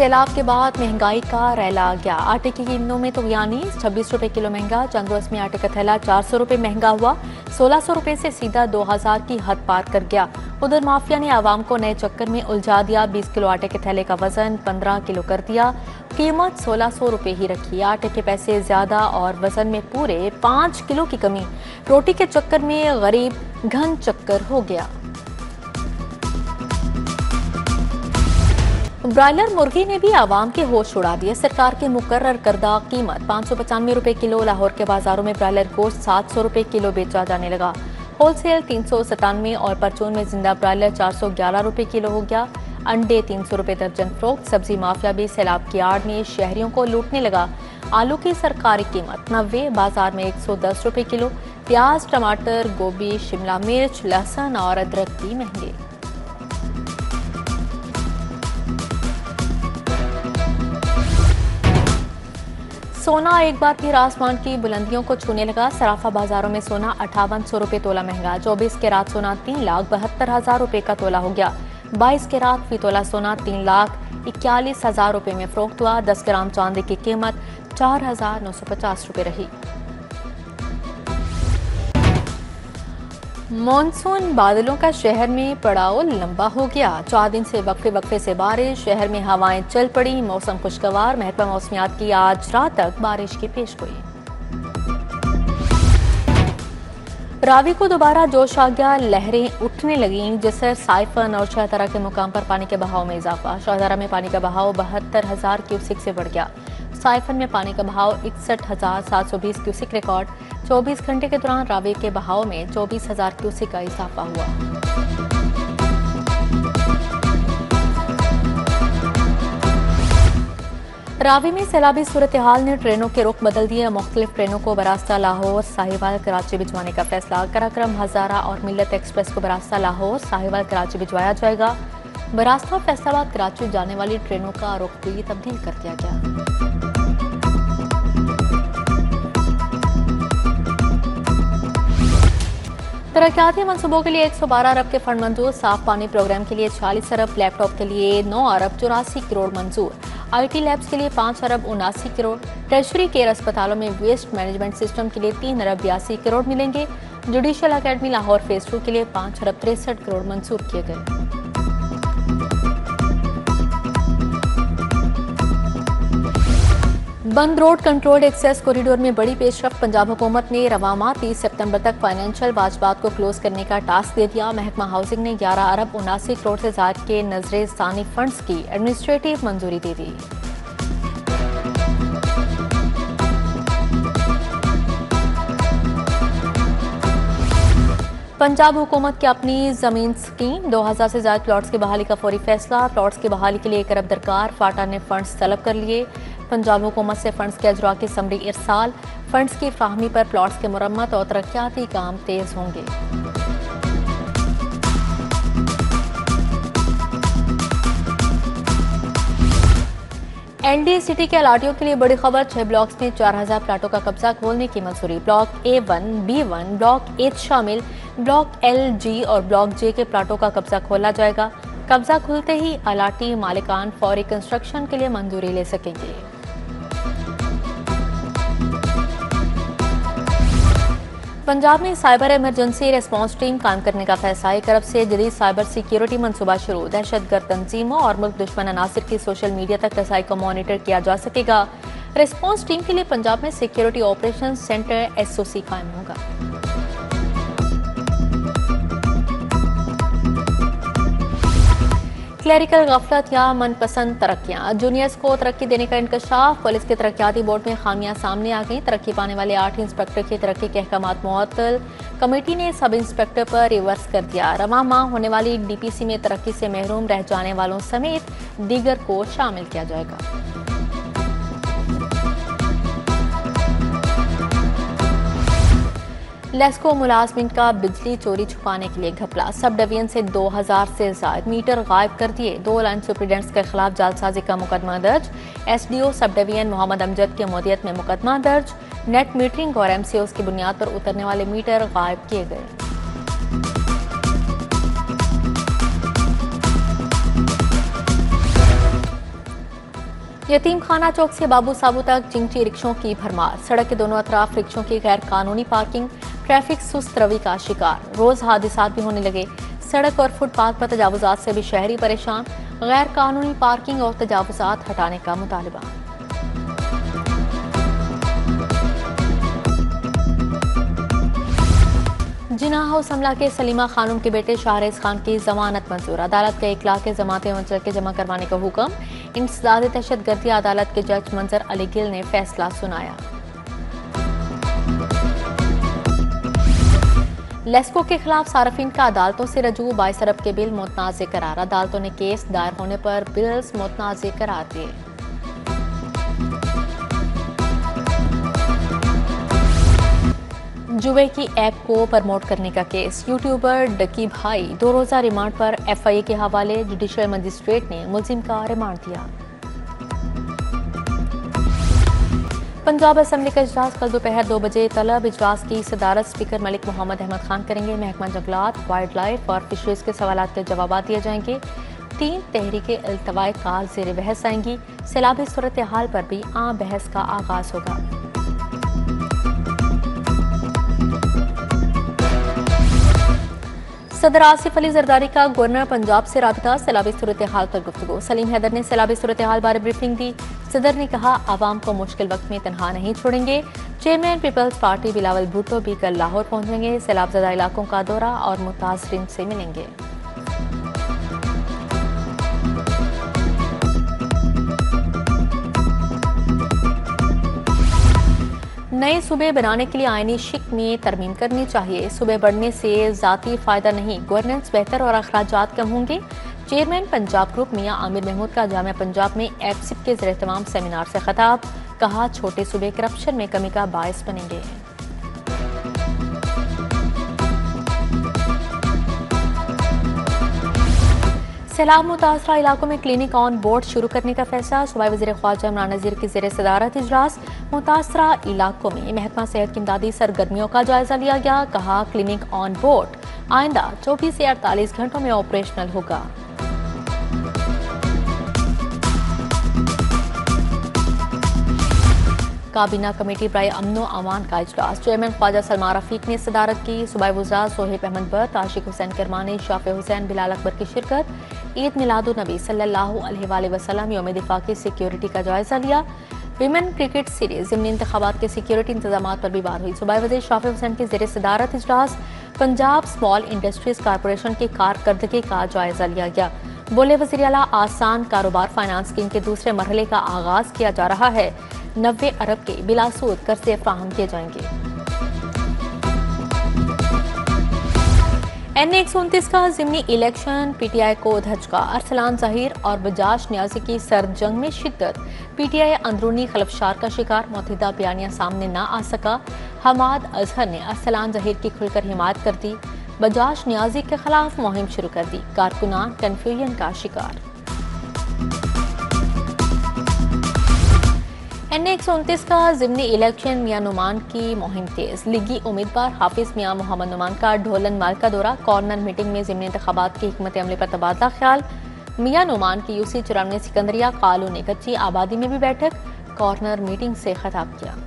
सैलाब के बाद महंगाई का रैला आ गया। आटे की कीमतों में तो यानी 26 रुपए किलो महंगा। चंद्रोस में आटे का थैला 400 रुपए महंगा हुआ। 1600 रुपए से सीधा 2000 की हद पार कर गया। उधर माफिया ने आवाम को नए चक्कर में उलझा दिया। 20 किलो आटे के थैले का वजन 15 किलो कर दिया। कीमत 1600 रुपए ही रखी। आटे के पैसे ज्यादा और वजन में पूरे 5 किलो की कमी। रोटी के चक्कर में गरीब घन चक्कर हो गया। ब्रायलर मुर्गी ने भी आवाम के होश उड़ा दिए। सरकार की मुकर्रर करदा कीमत 595 रुपए किलो। लाहौर के बाजारों में ब्रायलर गोश्त 700 रुपए किलो बेचा जाने लगा। होलसेल 397 और परचून में जिंदा ब्रायलर 411 रुपए किलो हो गया। अंडे 300 रुपए दर्जन फरोख्त। सब्जी माफिया भी सैलाब की आड़ में शहरियों को लूटने लगा। आलू की सरकारी कीमत 90, बाजार में 110 रुपए किलो। प्याज, टमाटर, गोभी, शिमला मिर्च, लहसुन और अदरक भी महंगे। सोना एक बार फिर आसमान की बुलंदियों को छूने लगा। सराफा बाजारों में सोना 5800 रुपए तोला महंगा। 24 कैरात सोना 3,72,000 रुपए का तोला हो गया। 22 कैरात फी तोला सोना 3,41,000 रुपए में फरोख्त हुआ। 10 ग्राम चांदी की कीमत 4,950 रुपए रही। मॉनसून बादलों का शहर में पड़ाव लंबा हो गया। 4 दिन से वक्फे से बारिश। शहर में हवाएं चल पड़ी। मौसम खुशगवार। महकमा मौसमियात की आज रात तक बारिश की पेशगोई। रावी को दोबारा जोश आ गया। लहरें उठने लगीं। जसर, साइफन और शाहदरा के मुकाम पर पानी के बहाव में इजाफा। शाहदरा में पानी का बहाव 72,000 क्यूसिक से बढ़ गया। साइफन में पानी का बहाव 61,720 क्यूसिक रिकॉर्ड। 24 घंटे के दौरान रावी के बहाव में 24,000 क्यूसिक का इजाफा हुआ। रावी में सैलाबी सूरत हाल ने ट्रेनों के रुख बदल दिए। मुख्तलिफ ट्रेनों को बरास्ता लाहौर साहिवाल कराची भिजवाने का फैसला। कराक्रम, हजारा और मिल्लत एक्सप्रेस को बरास्ता लाहौर साहिवाल कराची भिजवाया जाएगा। बरास्ता फैसलाबाद कराची जाने वाली ट्रेनों का रुख भी तब्दील कर दिया गया। तरक्याती मनसूबों के लिए 112 अरब के फंड मंजूर। साफ पानी प्रोग्राम के लिए 40 अरब। लैपटॉप के लिए 9 अरब 84 करोड़ मंजूर। IT लैब्स के लिए 5 अरब 79 करोड़। ट्रेजरी केयर अस्पतालों में वेस्ट मैनेजमेंट सिस्टम के लिए 3 अरब 82 करोड़ मिलेंगे। जुडिशल अकेडमी लाहौर फेज 2 के लिए 5 अरब 63 करोड़ मंजूर किए गए। बंद रोड कंट्रोल्ड एक्सेस कॉरिडोर में बड़ी पेशरफ। पंजाब हुकूमत ने रवामा 30 सितंबर तक फाइनेंशियल वाजबात को क्लोज करने का टास्क दे दिया। महकमा हाउसिंग ने 11 अरब 79 करोड़ से ज्यादा के नजरे सानी फंड्स की एडमिनिस्ट्रेटिव मंजूरी दे दी। पंजाब हुकूमत की अपनी जमीन स्कीम 2000 से ज्यादा प्लॉट्स की बहाली का फौरी फैसला। प्लॉट्स की बहाली के लिए 1 अरब दरकार। फाटा ने फंड्स तलब कर लिए। पंजाब हुकूमत से फंड्स के अजरा की समरी इरसाल। फंड्स की फ्राहमी पर प्लॉट्स के मुरम्मत और तरक्याती काम तेज होंगे। NDA सिटी के अलाटियों के लिए बड़ी खबर। 6 ब्लॉक्स में 4000 प्लाटों का कब्जा खोलने की मंजूरी। Block A1, B1, block H शामिल ब्लॉक L, G और ब्लॉक J के प्लाटों का कब्जा खोला जाएगा। कब्जा खुलते ही अलाटी मालिकान फौरी कंस्ट्रक्शन के लिए मंजूरी ले सकेंगे। पंजाब में साइबर इमरजेंसी रेस्पॉन्स टीम कायम करने का फैसला। एक अरब से जदीद साइबर सिक्योरिटी मंसूबा शुरू। दहशतगर्द तंजीमों और मुल्क दुश्मन अनासिर की सोशल मीडिया तक रसाई को मॉनिटर किया जा सकेगा। रेस्पॉन्स टीम के लिए पंजाब में सिक्योरिटी ऑपरेशन सेंटर SOC कायम होगा। क्लरिकल गफलत या मनपसंद तरक्कियां। जूनियर्स को तरक्की देने का इंकशाफ। पुलिस के तरक्याती बोर्ड में खामियां सामने आ गई। तरक्की पाने वाले 8 इंस्पेक्टर की तरक्की के अहकामात मुअत्तल। कमेटी ने सब इंस्पेक्टर पर रिवर्स कर दिया। रवा माह होने वाली DPC में तरक्की से महरूम रह जाने वालों समेत दीगर को शामिल किया जाएगा। लेस्को मुलाजमिन का बिजली चोरी छुपाने के लिए घपला। सब डिवीजन से 2000 से ज्यादा मीटर गायब कर दिए। 2 लाइन सुपरिटेंडेंट्स के खिलाफ जालसाजी का मुकदमा दर्ज। SDO sub division Mohammad Amjad की मौदियत में मुकदमा दर्ज। नेट मीटरिंग और MCOs की बुनियाद पर उतरने वाले मीटर गायब किए गए। यतीम खाना चौक से बाबू साबू तक चिंगची रिक्शों की भरमार। सड़क के दोनों अतराफ रिक्शों की गैर कानूनी पार्किंग, ट्रैफिक सुस्त रवि का शिकार। रोज हादसात भी होने लगे। सड़क और फुटपाथ पर तजावुजात से भी शहरी परेशान। गैर कानूनी पार्किंग और तजावुजात हटाने का मुतालबा। जिना हाउस हमला के सलीमा खानूम के बेटे शाहरेज खान की जमानत मंजूर। अदालत का 1 लाख के जमातें मंचल के जमा करवाने का हुक्म। इंसदाद दहशतगर्दी अदालत के जज मंजर अली गिल ने फैसला सुनाया। लेस्को के खिलाफ सार्फिन का अदालतों से रजू। 22 अरब के बिल मुतनाज़ करार। अदालतों ने केस दायर होने पर बिल्स मुतनाज़ करार दिए। जुए की ऐप को प्रमोट करने का केस। यूट्यूबर डकी भाई 2 रोजा रिमांड पर FIA के हवाले। जुडिशल मजिस्ट्रेट ने मुलजिम का रिमांड दिया। पंजाब असेंबली का इजलास कल दोपहर 2 बजे तलब। इजलास की सदारत स्पीकर मलिक मोहम्मद अहमद खान करेंगे। महकमा जंगलात, वाइल्ड लाइफ और फिशरीज के सवालात के जवाब दिए जाएंगे। 3 तहरीकें इल्तवाए कार ज़ेर बहस आएंगी। सैलाबी सूरत हाल पर भी आम बहस का आगाज होगा। सदर आसिफ अली जरदारी का गवर्नर पंजाब से राबिता। सैलाबी सूरत हाल पर गुफ्तगू। सलीम हैदर ने सैलाबी सूरत हाल बारे ब्रीफिंग दी। सदर ने कहा आवाम को मुश्किल वक्त में तनहा नहीं छोड़ेंगे। Chairman peoples party Bilawal Bhutto भी कल लाहौर पहुंचेंगे। सैलाबजदा इलाकों का दौरा और मुतासरीन से मिलेंगे। नए सूबे बनाने के लिए आईनी शिक में तरमीम करनी चाहिए। सूबे बढ़ने से जाती फायदा नहीं, गवर्नेंस बेहतर और अखराजात कम होंगे। चेयरमैन पंजाब ग्रुप मियां आमिर महमूद का जामिया पंजाब में एफसिप के ज़ेर-ए-तमाम सेमिनार से खिताब। कहा छोटे सूबे करप्शन में कमी का बायस बनेंगे। सैलाब मुतासरा इलाकों में क्लिनिक ऑन बोर्ड शुरू करने का फैसला। सूबाई वज़ीर ख्वाजा इमरान नज़ीर की ज़ेर सदारत इजलास। मुतासरा इलाकों में महकमा सेहत की इमदादी सरगर्मियों का जायजा लिया गया। कहा क्लिनिक ऑन बोर्ड आइंदा 24 से 48 घंटों में ऑपरेशनल होगा। काबीना कमेटी बराए अमनो अमान का इजलास। चेयरमैन ख्वाजा सलमान रफीक ने सदारत की। सूबाई वज़रा सोहेब अहमद बट, आशिक हुसैन करमानी, शाफे हुसैन, बिलाल अकबर की शिरकत। ईद मिलादुन नबी सल्लल्लाहु अलैहि वसल्लम यौम दिफा की सिक्योरिटी का जायजा लिया। विमेन क्रिकेट सीरीज ज़िमनी इंतखाबात के सिक्योरिटी इंतजाम पर भी बात हुई। सूबाई वज़ीर शाफे हुसैन की ज़ेर सदारत इजलास। पंजाब स्मॉल इंडस्ट्रीज कारपोरेशन की कारकर्दगी का जायजा लिया गया। बोले वज़ीर आला आसान कारोबार फाइनेंस स्कीम के दूसरे मरहले का आगाज किया जा रहा है। 90 अरब के बिलासूद कर्जे फ्राहम किए जाएंगे। NA-129 का ज़िमनी इलेक्शन PTI को धचका। अरसलान ज़हीर और बजाज न्याजी की सर्द जंग में शिद्दत। PTI अंदरूनी खलफशार का शिकार। मुतहिदा बयानिया सामने ना आ सका। हमाद अजहर ने अरसलान ज़हीर की खुलकर हिमायत कर दी। बजाज न्याजी के खिलाफ मुहिम शुरू कर दी। कारकुनान कन्फ्यूजन का शिकार। NA-129 का ज़िमनी इलेक्शन मियां नुमान की मुहिम तेज। लीगी उम्मीदवार हाफिज मियां मोहम्मद नुमान का ढोलन माल का दौरा। कॉर्नर मीटिंग में ज़िमनी इंतखाबात की हिकमत अमली पर तबादला ख्याल। मियां नुमान की UC 94 सिकंदरिया कालून कच्ची आबादी में भी बैठक। कॉर्नर मीटिंग से खिताब किया।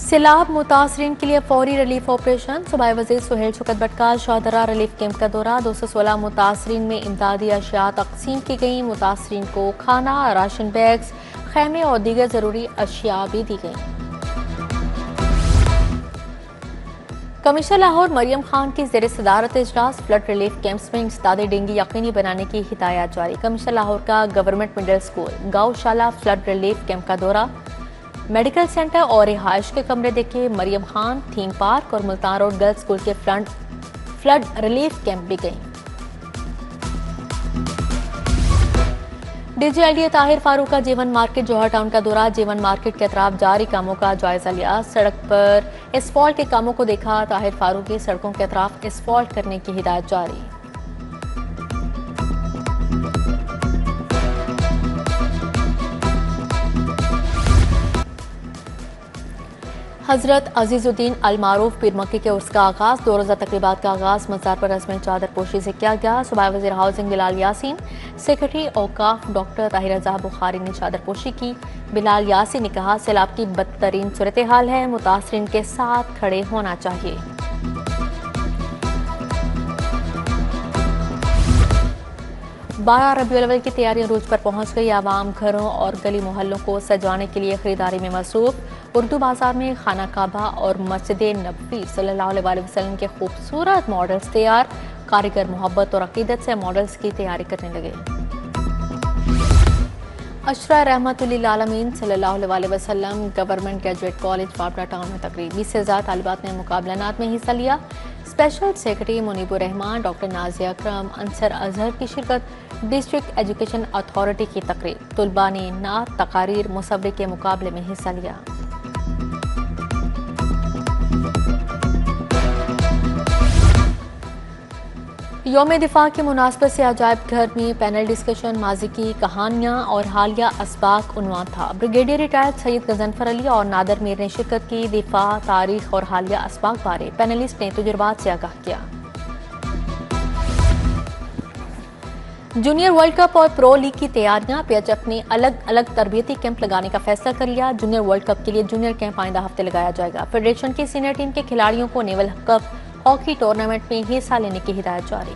सैलाब मुतासरीन के लिए फौरी रिलीफ ऑपरेशन। सूबाई वज़ीर सुहेल शौकत बट का शाहदरा रिलीफ कैंप का दौरा। 216 मुतासरीन में इमदादी अशिया तकसीम की गई। मुतासरीन को खाना, राशन बैग्स, खैमे और दीगर जरूरी अशिया भी दी गई। कमिश्नर लाहौर मरियम खान की ज़ेर सदारत इजलास। फ्लड रिलीफ कैंप्स में इंसदाद डेंगी यकीनी बनाने की हिदायत जारी। कमिश्नर लाहौर का गवर्नमेंट मिडिल स्कूल गौशाला फ्लड रिलीफ कैंप का दौरा। मेडिकल सेंटर और रिहाइश के कमरे देखे मरियम खान। थीम पार्क और मुल्तान रोड गर्ल्स स्कूल के फ्लड रिलीफ कैंप भी गई। DGLDA ताहिर फारूक का जीवन मार्केट जौहर टाउन का दौरा। जीवन मार्केट के अतराफ जारी कामों का जायजा लिया। सड़क पर एसफॉल्ट के कामों को देखा। ताहिर फारूक की सड़कों के अतराफ एसफॉल्ट करने की हिदायत जारी। हजरत अजीजुद्दीन अल मारूफ पीर मक्की के उर्स का आगाज 2 रोज़ा तकरीबात का आगाज मज़ार पर रस्म चादर पोशी से किया गया। सूबाई वज़ीर हाउसिंग बिलाल यासीन, सेक्रेटरी औकाफ डॉक्टर ताहिर रज़ा बुखारी ने चादर पोशी की। बिलाल यासीन ने कहा, सैलाब की बदतरीन सूरत हाल है, मुतासरीन के साथ खड़े होना चाहिए। 12 रबीउल अव्वल की तैयारियां रूज पर पहुंच गई। आवाम घरों और गली मोहल्लों को सजाने के लिए खरीदारी में मसरूफ। उर्दू बाजार में खाना काबा और मस्जिद नबवी सल्लल्लाहु अलैहि वसल्लम के खूबसूरत मॉडल्स तैयार। कारीगर मोहब्बत और अकीदत से मॉडल्स की तैयारी करने लगे। अशरा रहमतुल्लिल आलमीन सल्लल्लाहु अलैहि वसल्लम गवर्नमेंट ग्रेजुएट कॉलेज पापड़ा टाउन में तकरीब 20 से ज़्यादा तालिबात ने मुकाबलात में हिस्सा लिया। Special secretary Munibur Rahman, doctor Nazia Akram, Ansar Azhar की शिरकत। डिस्ट्रिक्ट एजुकेशन अथॉरिटी की तकरीब, तुलबा ने नात, तकारीर, मुसव्वरे के मुकाबले में हिस्सा लिया। यौम दिफा की मुनासबत से अजायब घर में पैनल डिस्कशन, माजी की कहानियां और हालिया असबाक उन्वान था। ब्रिगेडियर रिटायर्ड सैयद गजनफर अली और नादर मीर ने शिरकत की। दिफा, तारीख और हालिया असबाक बारे पैनलिस्ट ने तजुर्बात से आगाह किया। जूनियर वर्ल्ड कप और प्रो लीग की तैयारियां, पीएचएफ ने अलग अलग तरबियती कैंप लगाने का फैसला कर लिया। जूनियर वर्ल्ड कप के लिए जूनियर कैंप आइंदा हफ्ते लगाया जाएगा। फेडरेशन की सीनियर टीम के खिलाड़ियों को नेवल कप हॉकी टूर्नामेंट में हिस्सा लेने की हिदायत जारी।